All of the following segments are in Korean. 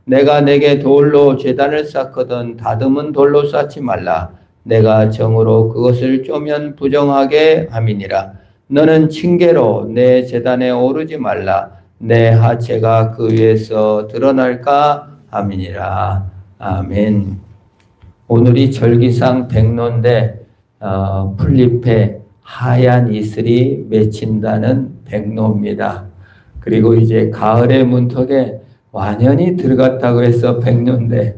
내가 내게 돌로 제단을 쌓거든 다듬은 돌로 쌓지 말라. 내가 정으로 그것을 쪼면 부정하게 함이니라. 너는 징계로 내 제단에 오르지 말라. 내 하체가 그 위에서 드러날까 함이니라. 아멘. 오늘이 절기상 백로인데 풀잎에 하얀 이슬이 맺힌다는 백로입니다. 그리고 이제 가을의 문턱에 완연히 들어갔다고 해서 백로인데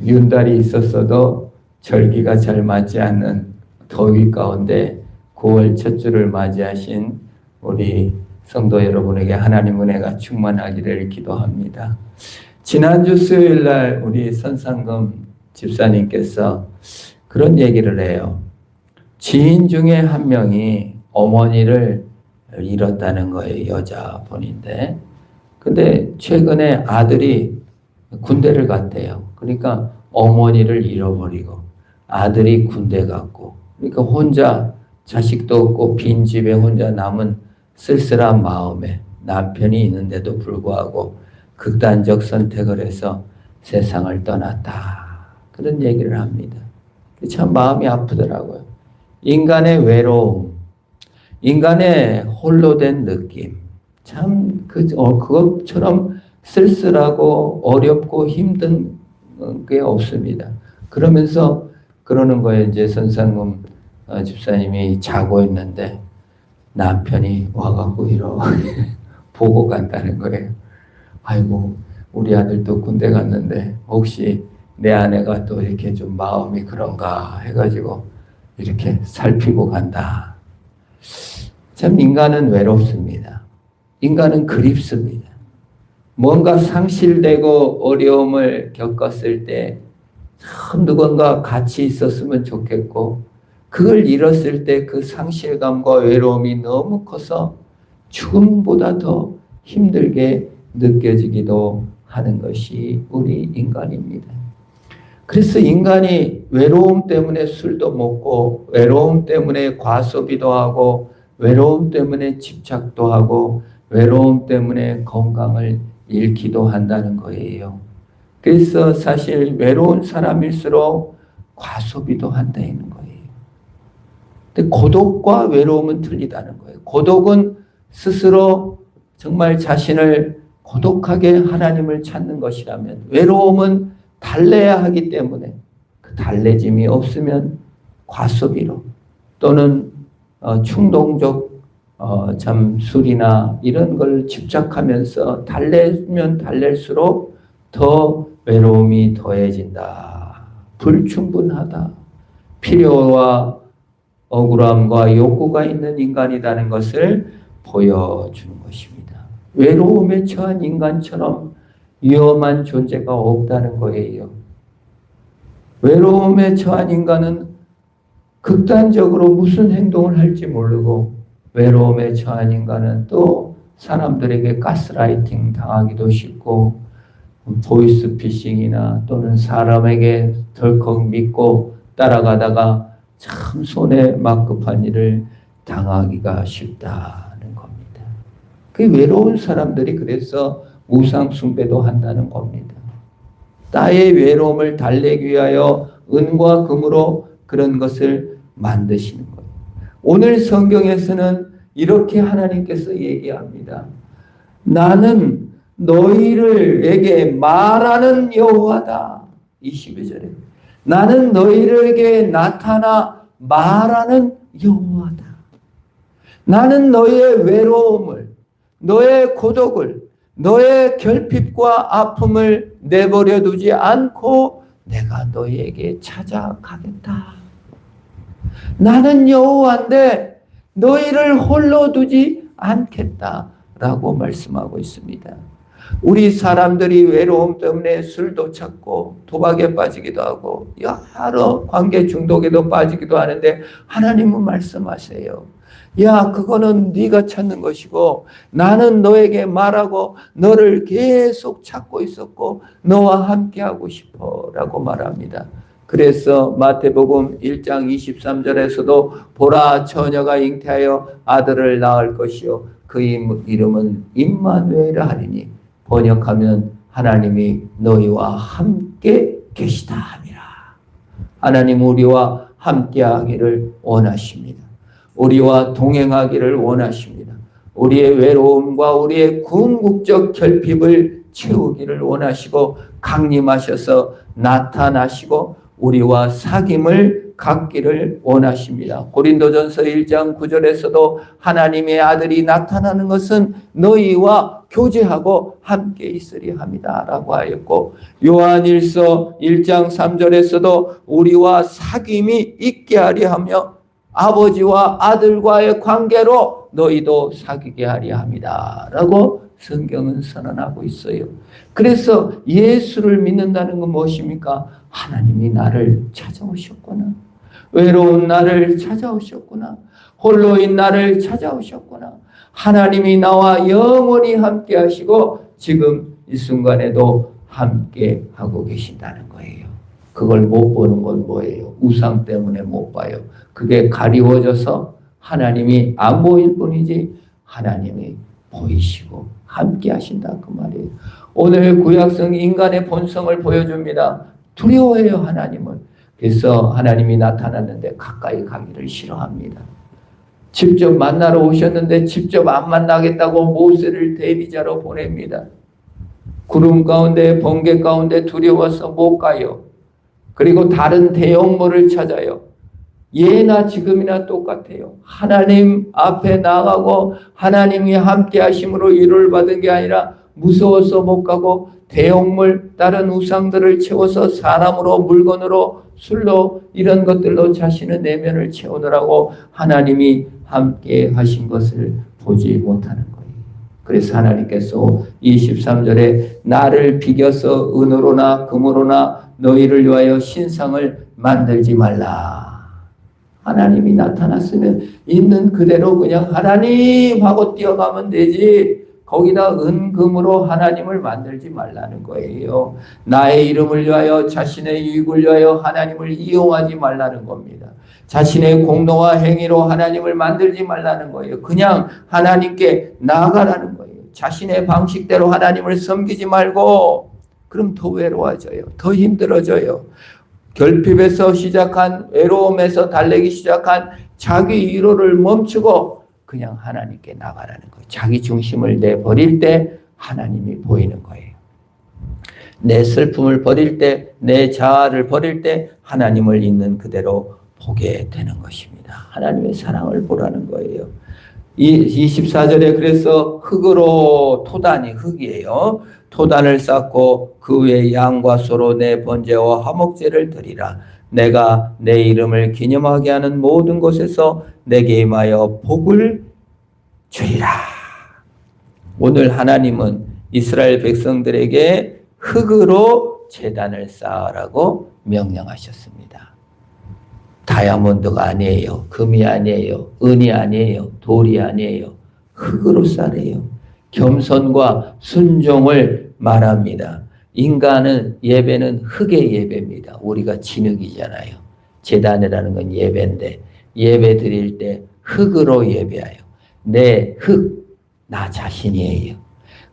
윤달이 있었어도 절기가 잘 맞지 않는 더위 가운데 9월 첫 주를 맞이하신 우리 성도 여러분에게 하나님 은혜가 충만하기를 기도합니다. 지난주 수요일 날 우리 선상금 집사님께서 그런 얘기를 해요. 지인 중에 한 명이 어머니를 잃었다는 거예요. 여자분인데. 근데 최근에 아들이 군대를 갔대요. 그러니까 어머니를 잃어버리고 아들이 군대 갔고 그러니까 혼자 자식도 없고 빈 집에 혼자 남은 쓸쓸한 마음에 남편이 있는데도 불구하고 극단적 선택을 해서 세상을 떠났다. 그런 얘기를 합니다. 참 마음이 아프더라고요. 인간의 외로움, 인간의 홀로 된 느낌, 참 그것처럼 쓸쓸하고 어렵고 힘든 게 없습니다. 그러면서 그러는 거예요. 이제 선상금 집사님이 자고 있는데 남편이 와갖고 이렇게 보고 간다는 거예요. 아이고 우리 아들도 군대 갔는데 혹시 내 아내가 또 이렇게 좀 마음이 그런가 해가지고 이렇게 살피고 간다. 참 인간은 외롭습니다. 인간은 그립습니다. 뭔가 상실되고 어려움을 겪었을 때 참 누군가 같이 있었으면 좋겠고 그걸 잃었을 때 그 상실감과 외로움이 너무 커서 죽음보다 더 힘들게 느껴지기도 하는 것이 우리 인간입니다. 그래서 인간이 외로움 때문에 술도 먹고 외로움 때문에 과소비도 하고 외로움 때문에 집착도 하고 외로움 때문에 건강을 잃기도 한다는 거예요. 그래서 사실 외로운 사람일수록 과소비도 한다는 거예요. 근데 고독과 외로움은 틀리다는 거예요. 고독은 스스로 정말 자신을 고독하게 하나님을 찾는 것이라면 외로움은 달래야 하기 때문에 그 달래짐이 없으면 과소비로 또는 충동적 참 술이나 이런 걸 집착하면서 달래면 달랠수록 더 외로움이 더해진다. 불충분하다. 필요와 억울함과 욕구가 있는 인간이라는 것을 보여주는 것입니다. 외로움에 처한 인간처럼 위험한 존재가 없다는 거예요. 외로움에 처한 인간은 극단적으로 무슨 행동을 할지 모르고 외로움에 처한 인간은 또 사람들에게 가스라이팅 당하기도 쉽고 보이스피싱이나 또는 사람에게 덜컥 믿고 따라가다가 참 손에 막급한 일을 당하기가 쉽다는 겁니다. 그 외로운 사람들이 그래서 우상 숭배도 한다는 겁니다. 나의 외로움을 달래기 위하여 은과 금으로 그런 것을 만드시는 거예요. 오늘 성경에서는 이렇게 하나님께서 얘기합니다. 나는 너희들에게 말하는 여호와다. 22절에 나는 너희들에게 나타나 말하는 여호와다. 나는 너희의 외로움을, 너의 고독을, 너의 결핍과 아픔을 내버려 두지 않고 내가 너희에게 찾아가겠다. 나는 여호와인데 너희를 홀로 두지 않겠다라고 말씀하고 있습니다. 우리 사람들이 외로움 때문에 술도 찾고 도박에 빠지기도 하고 여러 관계 중독에도 빠지기도 하는데 하나님은 말씀하세요. 야, 그거는 네가 찾는 것이고 나는 너에게 말하고 너를 계속 찾고 있었고 너와 함께하고 싶어 라고 말합니다. 그래서 마태복음 1장 23절에서도 보라 처녀가 잉태하여 아들을 낳을 것이요 그 이름은 임마누엘이라 하리니 번역하면 하나님이 너희와 함께 계시다 함이라. 하나님 우리와 함께 하기를 원하십니다. 우리와 동행하기를 원하십니다. 우리의 외로움과 우리의 궁극적 결핍을 채우기를 원하시고 강림하셔서 나타나시고 우리와 사귐을 갖기를 원하십니다. 고린도전서 1장 9절에서도 하나님의 아들이 나타나는 것은 너희와 교제하고 함께 있으리 함이다 라고 하였고, 요한일서 1장 3절에서도 우리와 사귐이 있게 하려 하며 아버지와 아들과의 관계로 너희도 사귀게 하려 합니다 라고 성경은 선언하고 있어요. 그래서 예수를 믿는다는 건 무엇입니까? 하나님이 나를 찾아오셨구나. 외로운 나를 찾아오셨구나. 홀로인 나를 찾아오셨구나. 하나님이 나와 영원히 함께 하시고 지금 이 순간에도 함께 하고 계신다는 거예요. 그걸 못 보는 건 뭐예요? 우상 때문에 못 봐요. 그게 가리워져서 하나님이 안 보일 뿐이지 하나님이 보이시고 함께 하신다 그 말이에요. 오늘 구약성 인간의 본성을 보여줍니다. 두려워해요 하나님을. 그래서 하나님이 나타났는데 가까이 가기를 싫어합니다. 직접 만나러 오셨는데 직접 안 만나겠다고 모세를 대비자로 보냅니다. 구름 가운데 번개 가운데 두려워서 못 가요. 그리고 다른 대형물을 찾아요. 예나 지금이나 똑같아요. 하나님 앞에 나가고 하나님이 함께 하심으로 위로를 받은 게 아니라 무서워서 못 가고 대형물 다른 우상들을 채워서 사람으로 물건으로 술로 이런 것들로 자신의 내면을 채우느라고 하나님이 함께 하신 것을 보지 못하는 거예요. 그래서 하나님께서 23절에 나를 비겨서 은으로나 금으로나 너희를 위하여 신상을 만들지 말라. 하나님이 나타났으면 있는 그대로 그냥 하나님 하고 뛰어가면 되지. 거기다 은금으로 하나님을 만들지 말라는 거예요. 나의 이름을 위하여 자신의 유익을 위하여 하나님을 이용하지 말라는 겁니다. 자신의 공로와 행위로 하나님을 만들지 말라는 거예요. 그냥 하나님께 나아가라는 거예요. 자신의 방식대로 하나님을 섬기지 말고 그럼 더 외로워져요. 더 힘들어져요. 결핍에서 시작한 외로움에서 달래기 시작한 자기 위로를 멈추고 그냥 하나님께 나가라는 거예요. 자기 중심을 내버릴 때 하나님이 보이는 거예요. 내 슬픔을 버릴 때, 내 자아를 버릴 때 하나님을 있는 그대로 보게 되는 것입니다. 하나님의 사랑을 보라는 거예요. 24절에 그래서 흙으로 토단이 흙이에요. 토단을 쌓고 그 위에 양과 소로 내 번제와 화목제를 드리라. 내가 내 이름을 기념하게 하는 모든 곳에서 내게 임하여 복을 주리라. 오늘 하나님은 이스라엘 백성들에게 흙으로 제단을 쌓으라고 명령하셨습니다. 다이아몬드가 아니에요. 금이 아니에요. 은이 아니에요. 돌이 아니에요. 흙으로 쌓으래요. 겸손과 순종을 말합니다. 인간은 예배는 흙의 예배입니다. 우리가 진흙이잖아요. 제단이라는 건 예배인데 예배 드릴 때 흙으로 예배해요. 내 흙, 나 자신이에요.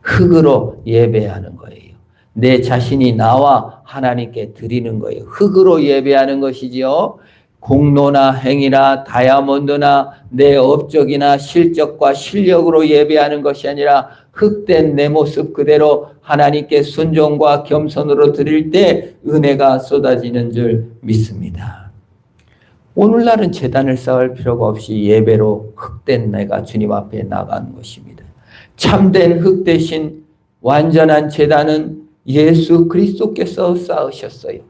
흙으로 예배하는 거예요. 내 자신이 나와 하나님께 드리는 거예요. 흙으로 예배하는 것이지요. 공로나 행위나 다이아몬드나 내 업적이나 실적과 실력으로 예배하는 것이 아니라 흙된 내 모습 그대로 하나님께 순종과 겸손으로 드릴 때 은혜가 쏟아지는 줄 믿습니다. 오늘날은 제단을 쌓을 필요가 없이 예배로 흙된 내가 주님 앞에 나가는 것입니다. 참된 흙 대신 완전한 제단은 예수 그리스도께서 쌓으셨어요.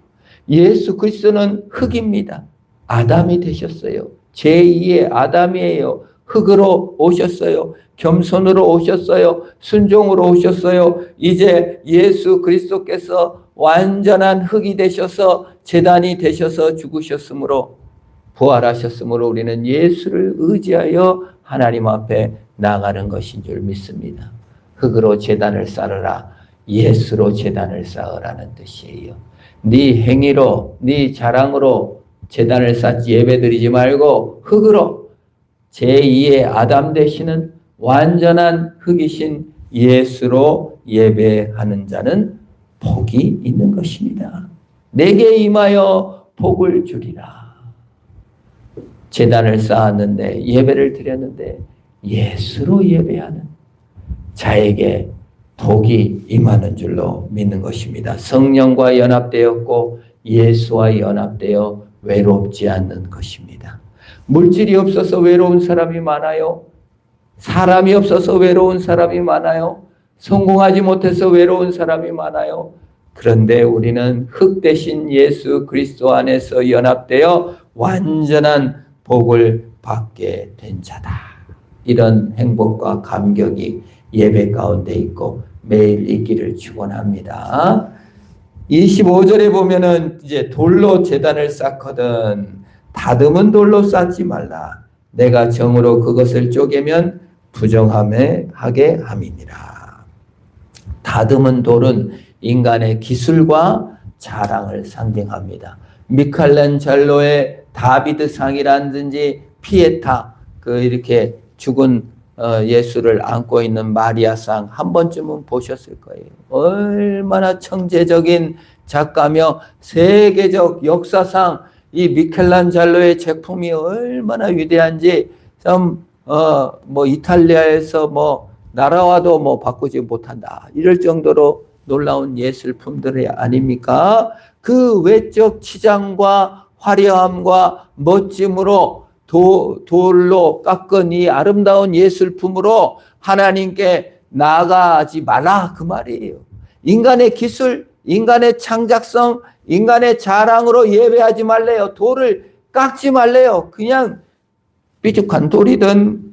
예수 그리스도는 흙입니다. 아담이 되셨어요. 제2의 아담이에요. 흙으로 오셨어요. 겸손으로 오셨어요. 순종으로 오셨어요. 이제 예수 그리스도께서 완전한 흙이 되셔서 제단이 되셔서 죽으셨으므로 부활하셨으므로 우리는 예수를 의지하여 하나님 앞에 나가는 것인 줄 믿습니다. 흙으로 제단을 쌓으라. 예수로 제단을 쌓으라는 뜻이에요. 네 행위로 네 자랑으로 제단을 쌓지 예배드리지 말고 흙으로 제2의 아담 되시는 완전한 흙이신 예수로 예배하는 자는 복이 있는 것입니다. 내게 임하여 복을 주리라. 제단을 쌓았는데 예배를 드렸는데 예수로 예배하는 자에게 복이 임하는 줄로 믿는 것입니다. 성령과 연합되었고 예수와 연합되어 외롭지 않는 것입니다. 물질이 없어서 외로운 사람이 많아요. 사람이 없어서 외로운 사람이 많아요. 성공하지 못해서 외로운 사람이 많아요. 그런데 우리는 흙 대신 예수 그리스도 안에서 연합되어 완전한 복을 받게 된 자다. 이런 행복과 감격이 예배 가운데 있고 매일 있기를 축원합니다. 25절에 보면은 이제 돌로 제단을 쌓거든 다듬은 돌로 쌓지 말라. 내가 정으로 그것을 쪼개면 부정하게 함이니라. 다듬은 돌은 인간의 기술과 자랑을 상징합니다. 미켈란젤로의 다비드상이라든지 피에타 이렇게 죽은 예수를 안고 있는 마리아상 한 번쯤은 보셨을 거예요. 얼마나 청재적인 작가며 세계적 역사상 이 미켈란젤로의 제품이 얼마나 위대한지 이탈리아에서 나라와도 바꾸지 못한다. 이럴 정도로 놀라운 예술품들이 아닙니까? 그 외적 치장과 화려함과 멋짐으로 돌로 깎은 이 아름다운 예술품으로 하나님께 나아가지 말라 그 말이에요. 인간의 기술, 인간의 창작성, 인간의 자랑으로 예배하지 말래요. 돌을 깎지 말래요. 그냥 삐죽한 돌이든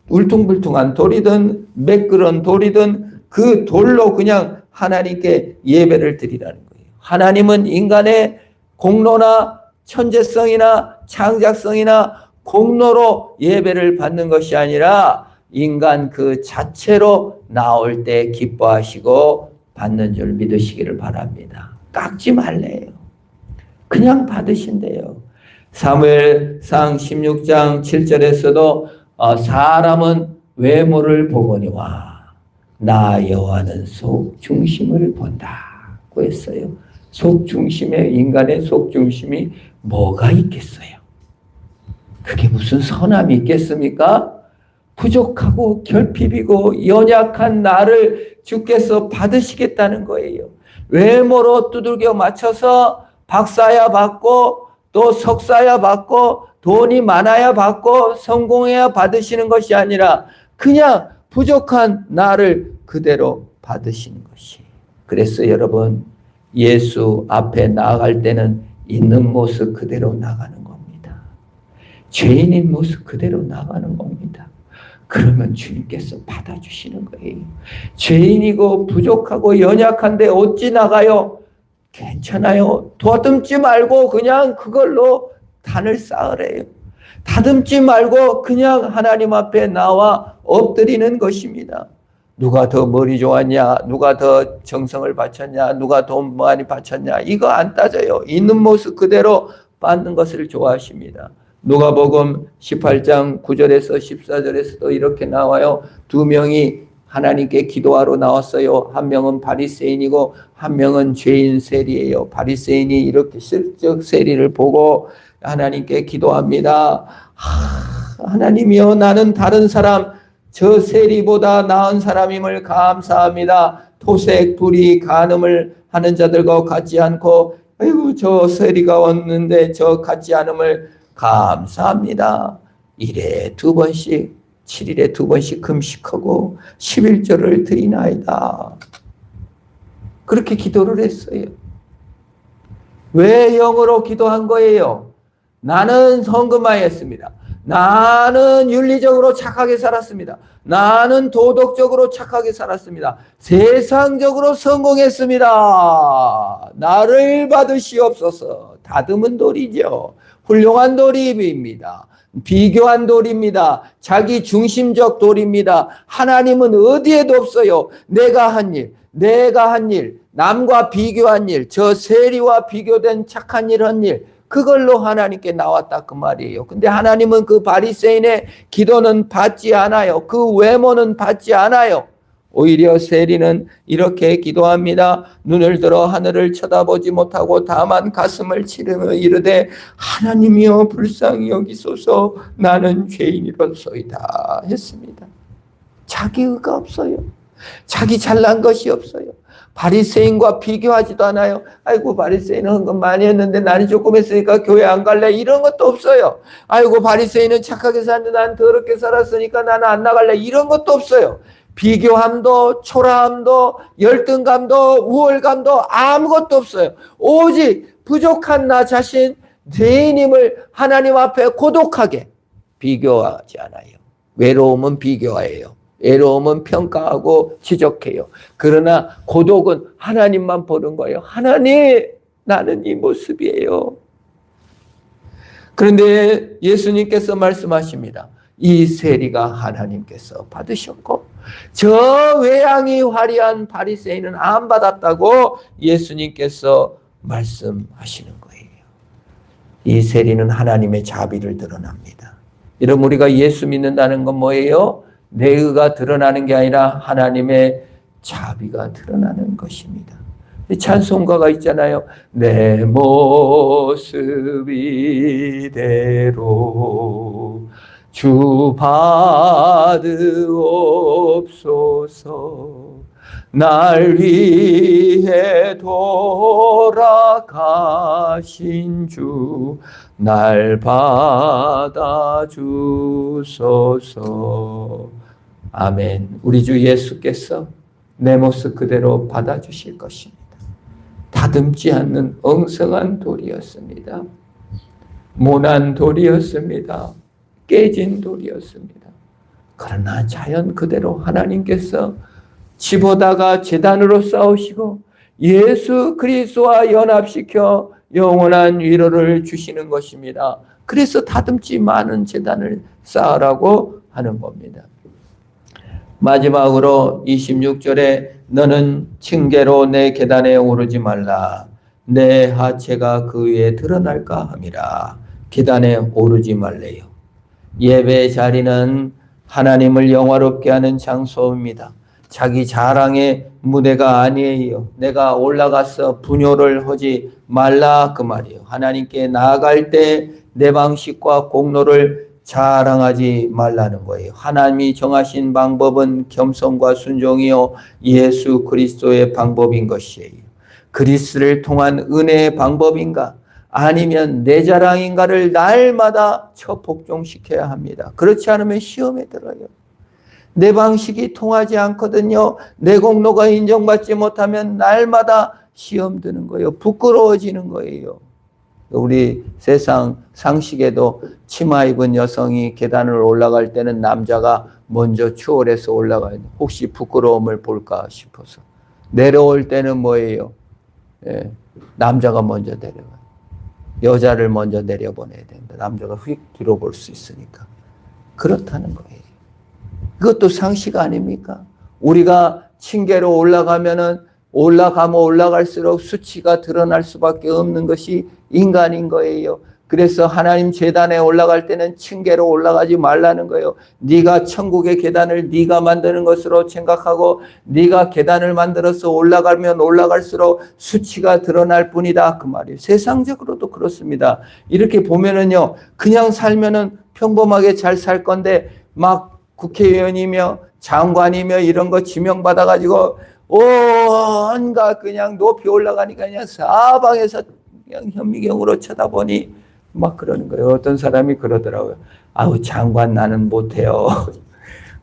울퉁불퉁한 돌이든 매끄러운 돌이든 그 돌로 그냥 하나님께 예배를 드리라는 거예요. 하나님은 인간의 공로나 천재성이나 창작성이나 공로로 예배를 받는 것이 아니라 인간 그 자체로 나올 때 기뻐하시고 받는 줄 믿으시기를 바랍니다. 깎지 말래요. 그냥 받으신대요. 사무엘상 16장 7절에서도 사람은 외모를 보거니와 나 여호와는 속 중심을 본다고 했어요. 속 중심에 인간의 속 중심이 뭐가 있겠어요? 그게 무슨 선함이 있겠습니까? 부족하고 결핍이고 연약한 나를 주께서 받으시겠다는 거예요. 외모로 두들겨 맞춰서 박사야 받고 또 석사야 받고 돈이 많아야 받고 성공해야 받으시는 것이 아니라 그냥 부족한 나를 그대로 받으시는 것이. 그래서 여러분 예수 앞에 나아갈 때는 있는 모습 그대로 나가는 겁니다. 죄인인 모습 그대로 나가는 겁니다. 그러면 주님께서 받아주시는 거예요. 죄인이고 부족하고 연약한데 어찌 나가요? 괜찮아요. 더듬지 말고 그냥 그걸로 단을 쌓으래요. 다듬지 말고 그냥 하나님 앞에 나와 엎드리는 것입니다. 누가 더 머리 좋았냐, 누가 더 정성을 바쳤냐, 누가 돈 많이 바쳤냐, 이거 안 따져요. 있는 모습 그대로 받는 것을 좋아하십니다. 누가복음 18장 9절에서 14절에서도 이렇게 나와요. 두 명이 하나님께 기도하러 나왔어요. 한 명은 바리새인이고 한 명은 죄인 세리예요. 바리새인이 이렇게 실적 세리를 보고 하나님께 기도합니다. 하나님이여, 나는 다른 사람 저 세리보다 나은 사람임을 감사합니다. 토색, 불의, 간음을 하는 자들과 같지 않고 아이고 저 세리가 왔는데 저 같지 않음을 감사합니다. 1에 2번씩 7일에 2번씩 금식하고 11절을 드리나이다. 그렇게 기도를 했어요. 왜 영으로 기도한 거예요? 나는 헌금하였습니다. 나는 윤리적으로 착하게 살았습니다. 나는 도덕적으로 착하게 살았습니다. 세상적으로 성공했습니다. 나를 받으시옵소서. 다듬은 돌이죠. 훌륭한 돌입니다. 비교한 돌입니다. 자기 중심적 돌입니다. 하나님은 어디에도 없어요. 내가 한 일, 남과 비교한 일, 저 세리와 비교된 착한 일 한 일, 그걸로 하나님께 나왔다 그 말이에요. 근데 하나님은 그 바리새인의 기도는 받지 않아요. 그 외모는 받지 않아요. 오히려 세리는 이렇게 기도합니다. 눈을 들어 하늘을 쳐다보지 못하고 다만 가슴을 치르며 이르되 하나님이여 불쌍히 여기소서 나는 죄인이로소이다 했습니다. 자기 의가 없어요. 자기 잘난 것이 없어요. 바리새인과 비교하지도 않아요. 아이고 바리새인은 헌금 많이 했는데 나는 조금 했으니까 교회 안 갈래 이런 것도 없어요. 아이고 바리새인은 착하게 사는데 난 더럽게 살았으니까 나는 안 나갈래 이런 것도 없어요. 비교함도 초라함도 열등감도 우월감도 아무것도 없어요. 오직 부족한 나 자신 죄인임을 하나님 앞에 고독하게 비교하지 않아요. 외로움은 비교해요. 외로움은 평가하고 지적해요. 그러나 고독은 하나님만 보는 거예요. 하나님, 나는 이 모습이에요. 그런데 예수님께서 말씀하십니다. 이 세리가 하나님께서 받으셨고 저 외양이 화려한 바리새인은 안 받았다고 예수님께서 말씀하시는 거예요. 이 세리는 하나님의 자비를 드러납니다. 여러분 우리가 예수 믿는다는 건 뭐예요? 내 의가 드러나는 게 아니라 하나님의 자비가 드러나는 것입니다. 찬송가가 있잖아요. 내 모습 이대로 주 받으옵소서 날 위해 돌아가신 주 날 받아주소서. 아멘. 우리 주 예수께서 내 모습 그대로 받아주실 것입니다. 다듬지 않는 엉성한 돌이었습니다. 모난 돌이었습니다. 깨진 돌이었습니다. 그러나 자연 그대로 하나님께서 집어다가 제단으로 쌓으시고 예수 그리스도와 연합시켜 영원한 위로를 주시는 것입니다. 그래서 다듬지 많은 제단을 쌓으라고 하는 겁니다. 마지막으로 26절에 너는 층계로 내 계단에 오르지 말라. 내 하체가 그 위에 드러날까 함이라. 계단에 오르지 말래요. 예배 자리는 하나님을 영화롭게 하는 장소입니다. 자기 자랑의 무대가 아니에요. 내가 올라가서 분효를 하지 말라 그 말이에요. 하나님께 나아갈 때 내 방식과 공로를 자랑하지 말라는 거예요. 하나님이 정하신 방법은 겸손과 순종이요 예수 그리스도의 방법인 것이에요. 그리스도를 통한 은혜의 방법인가 아니면 내 자랑인가를 날마다 처복종시켜야 합니다. 그렇지 않으면 시험에 들어요. 내 방식이 통하지 않거든요. 내 공로가 인정받지 못하면 날마다 시험 드는 거예요. 부끄러워지는 거예요. 우리 세상 상식에도 치마 입은 여성이 계단을 올라갈 때는 남자가 먼저 추월해서 올라가요. 혹시 부끄러움을 볼까 싶어서. 내려올 때는 뭐예요? 남자가 먼저 내려가요. 여자를 먼저 내려보내야 된다. 남자가 휙 뒤로 볼 수 있으니까. 그렇다는 거예요. 그것도 상식 아닙니까? 우리가 층계로 올라가면 올라갈수록 수치가 드러날 수밖에 없는 것이 인간인 거예요. 그래서 하나님 제단에 올라갈 때는 층계로 올라가지 말라는 거예요. 네가 천국의 계단을 네가 만드는 것으로 생각하고 네가 계단을 만들어서 올라가면 올라갈수록 수치가 드러날 뿐이다 그 말이에요. 세상적으로도 그렇습니다. 이렇게 보면은요, 그냥 살면은 평범하게 잘 살 건데 막 국회의원이며 장관이며 이런 거 지명받아가지고 온갖 그냥 높이 올라가니까 그냥 사방에서 그냥 현미경으로 쳐다보니 막 그러는 거예요. 어떤 사람이 그러더라고요. 아우 장관 나는 못해요.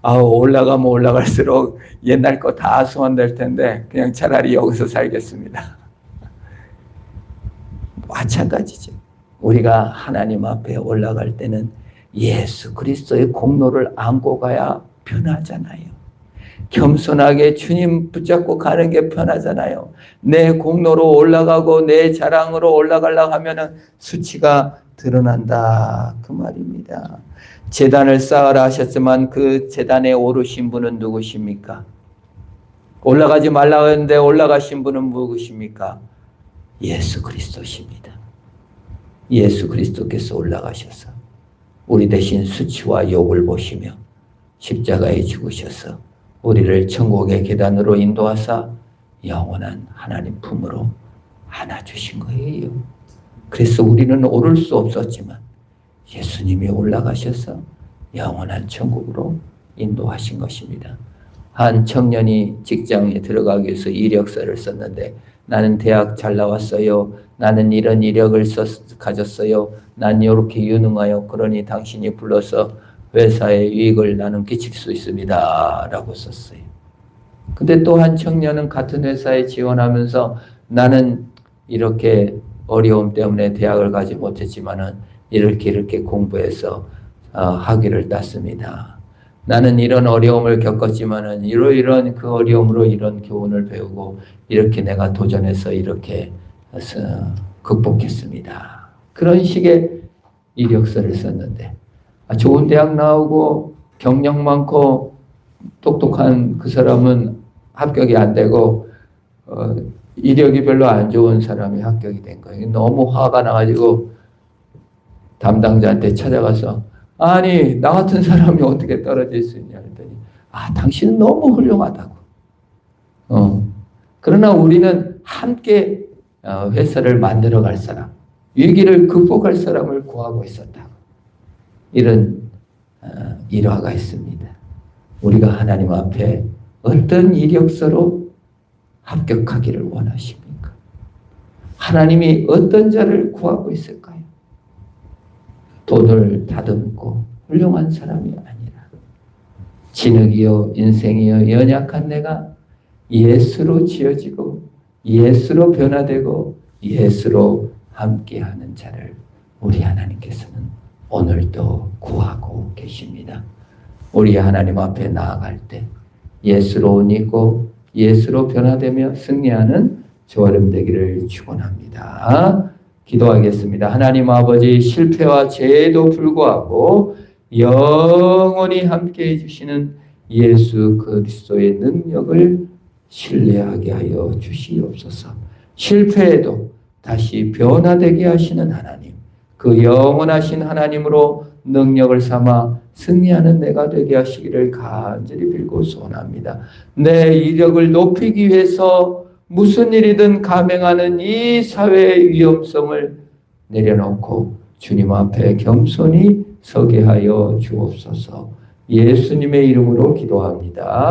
아우 올라가면 올라갈수록 옛날 거 다 소환될 텐데 그냥 차라리 여기서 살겠습니다. 마찬가지죠. 우리가 하나님 앞에 올라갈 때는 예수 그리스도의 공로를 안고 가야 편하잖아요. 겸손하게 주님 붙잡고 가는 게 편하잖아요. 내 공로로 올라가고 내 자랑으로 올라가려고 하면은 수치가 드러난다 그 말입니다. 제단을 쌓으라 하셨지만 그 제단에 오르신 분은 누구십니까? 올라가지 말라고 했는데 올라가신 분은 누구십니까? 예수 그리스도십니다. 예수 그리스도께서 올라가셔서 우리 대신 수치와 욕을 보시며 십자가에 죽으셔서 우리를 천국의 계단으로 인도하사 영원한 하나님 품으로 안아주신 거예요. 그래서 우리는 오를 수 없었지만 예수님이 올라가셔서 영원한 천국으로 인도하신 것입니다. 한 청년이 직장에 들어가기 위해서 이력서를 썼는데 나는 대학 잘 나왔어요. 나는 이런 이력을 가졌어요. 난 이렇게 유능하여 그러니 당신이 불러서 회사에 유익을 나는 끼칠 수 있습니다. 라고 썼어요. 근데 또 한 청년은 같은 회사에 지원하면서 나는 이렇게 어려움 때문에 대학을 가지 못했지만은 이렇게 공부해서 학위를 땄습니다. 나는 이런 어려움을 겪었지만은 이런 그 어려움으로 이런 교훈을 배우고 이렇게 내가 도전해서 이렇게 극복했습니다. 그런 식의 이력서를 썼는데 좋은 대학 나오고 경력 많고 똑똑한 그 사람은 합격이 안 되고 이력이 별로 안 좋은 사람이 합격이 된 거예요. 너무 화가 나가지고 담당자한테 찾아가서 아니 나 같은 사람이 어떻게 떨어질 수 있냐 했더니 당신은 너무 훌륭하다고. 그러나 우리는 함께 회사를 만들어갈 사람, 위기를 극복할 사람을 구하고 있었다고. 이런 일화가 있습니다. 우리가 하나님 앞에 어떤 이력서로 합격하기를 원하십니까? 하나님이 어떤 자를 구하고 있을까요? 돈을 다듬고 훌륭한 사람이 아니라 진흙이요 인생이요 연약한 내가 예수로 지어지고 예수로 변화되고 예수로 함께하는 자를 우리 하나님께서는 오늘도 구하고 계십니다. 우리 하나님 앞에 나아갈 때 예수로 옷 입고 예수로 변화되며 승리하는 저와 여러분 되기를 축원합니다. 기도하겠습니다. 하나님 아버지, 실패와 죄에도 불구하고 영원히 함께해 주시는 예수 그리스도의 능력을 신뢰하게 하여 주시옵소서. 실패에도 다시 변화되게 하시는 하나님, 그 영원하신 하나님으로 능력을 삼아 승리하는 내가 되게 하시기를 간절히 빌고 소원합니다. 내 이력을 높이기 위해서 무슨 일이든 감행하는 이 사회의 위험성을 내려놓고 주님 앞에 겸손히 서게 하여 주옵소서. 예수님의 이름으로 기도합니다.